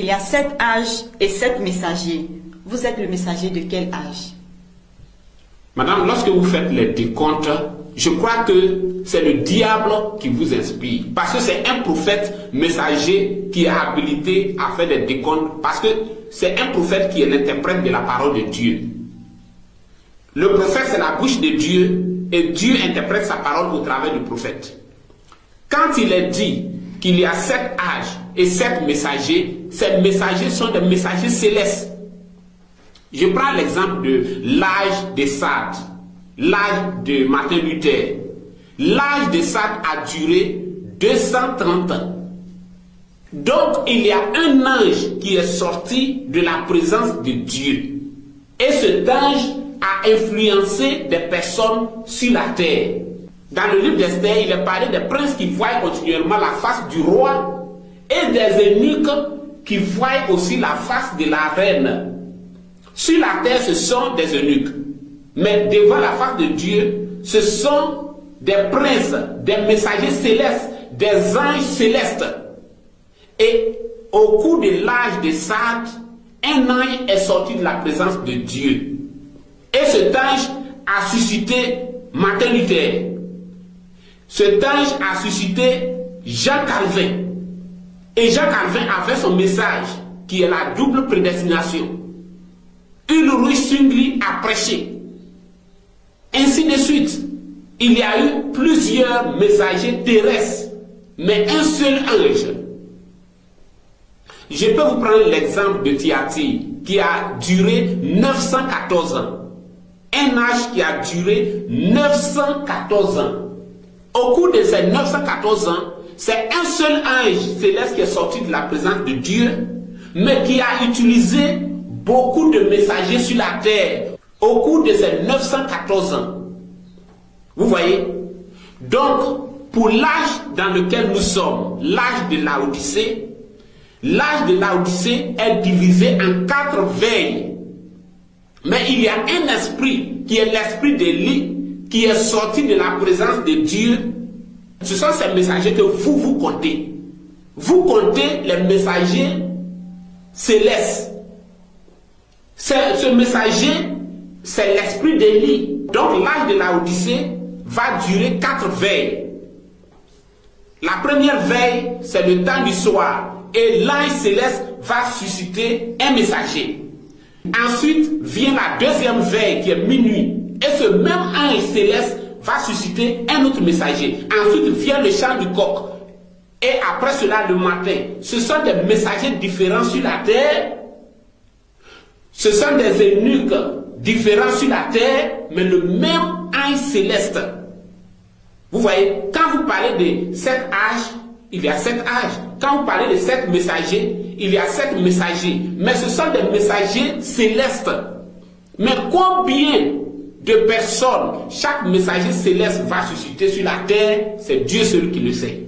y a 7 âges et 7 messagers. Vous êtes le messager de quel âge? Madame, lorsque vous faites les décomptes, je crois que c'est le diable qui vous inspire. Parce que c'est un prophète messager qui est habilité à faire des décomptes. Parce que c'est un prophète qui est l'interprète de la parole de Dieu. Le prophète, c'est la bouche de Dieu. Et Dieu interprète sa parole au travers du prophète. Quand il est dit qu'il y a 7 âges et 7 messagers, ces messagers sont des messagers célestes. Je prends l'exemple de l'âge de Sardes, l'âge de Martin Luther. L'âge de Sardes a duré 230 ans. Donc il y a un ange qui est sorti de la présence de Dieu. Et cet ange a influencé des personnes sur la terre. Dans le livre d'Esther, il est parlé des princes qui voient continuellement la face du roi et des eunuques qui voient aussi la face de la reine. Sur la terre, ce sont des eunuques. Mais devant la face de Dieu, ce sont des princes, des messagers célestes, des anges célestes. Et au cours de l'âge de Sardes, un ange est sorti de la présence de Dieu. Et cet ange a suscité Martin Luther. Cet ange a suscité Jean Calvin. Et Jean Calvin avait son message, qui est la double prédestination. Ulrich Zwingli a prêché. Ainsi de suite. Il y a eu plusieurs messagers terrestres, mais un seul ange. Je peux vous prendre l'exemple de Thyatire, qui a duré 914 ans. Un âge qui a duré 914 ans. Au cours de ces 914 ans, c'est un seul ange céleste qui est sorti de la présence de Dieu, mais qui a utilisé beaucoup de messagers sur la terre au cours de ces 914 ans. Vous voyez? Donc, pour l'âge dans lequel nous sommes, l'âge de Laodicée, l'âge de Laodicée est divisé en 4 veilles. Mais il y a un esprit qui est l'esprit d'Élie qui est sorti de la présence de Dieu. Ce sont ces messagers que vous comptez. Vous comptez les messagers célestes. Ce messager, c'est l'esprit d'Élie. Donc l'âge de Laodicée va durer 4 veilles. La première veille, c'est le temps du soir. Et l'ange céleste va susciter un messager. Ensuite vient la deuxième veille qui est minuit. Et ce même ange céleste va susciter un autre messager. Ensuite vient le chant du coq. Et après cela le matin. Ce sont des messagers différents sur la terre. Ce sont des eunuques différents sur la terre, mais le même ange céleste. Vous voyez, quand vous parlez de 7 âges, il y a 7 âges. Quand vous parlez de 7 messagers, il y a 7 messagers. Mais ce sont des messagers célestes. Mais combien de personnes chaque messager céleste va susciter sur la terre, c'est Dieu seul qui le sait.